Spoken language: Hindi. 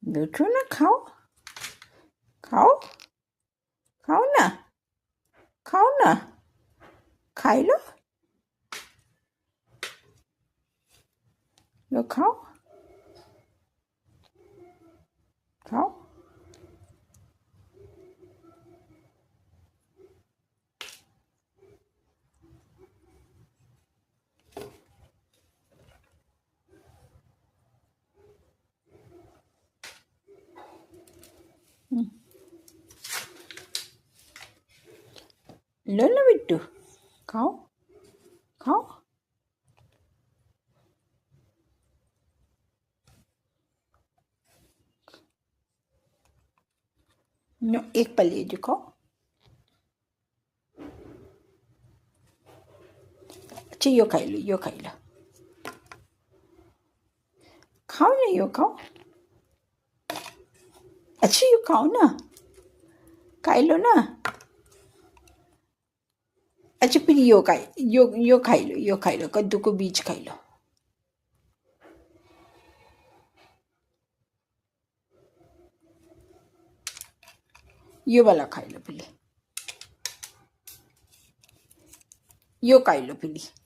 देखो ना, खाओ खाओ खाओ ना, खाओ ना, खाई लो खाओ खाओ। लो ना बिट्टू, खाओ खाओ। नो, एक पल ये जो खाओ। अच्छा, यो खाई लो, यो खाई लो, खाओ ना, यो खाओ। अच्छा, यो खाओ ना, खाई लो ना। अच्छा, फिर यो खाई लो, यो खाई लो, कद्दू को बीज खाई लो। यो वाला खाई लो पहले, यो खाई लो पहले।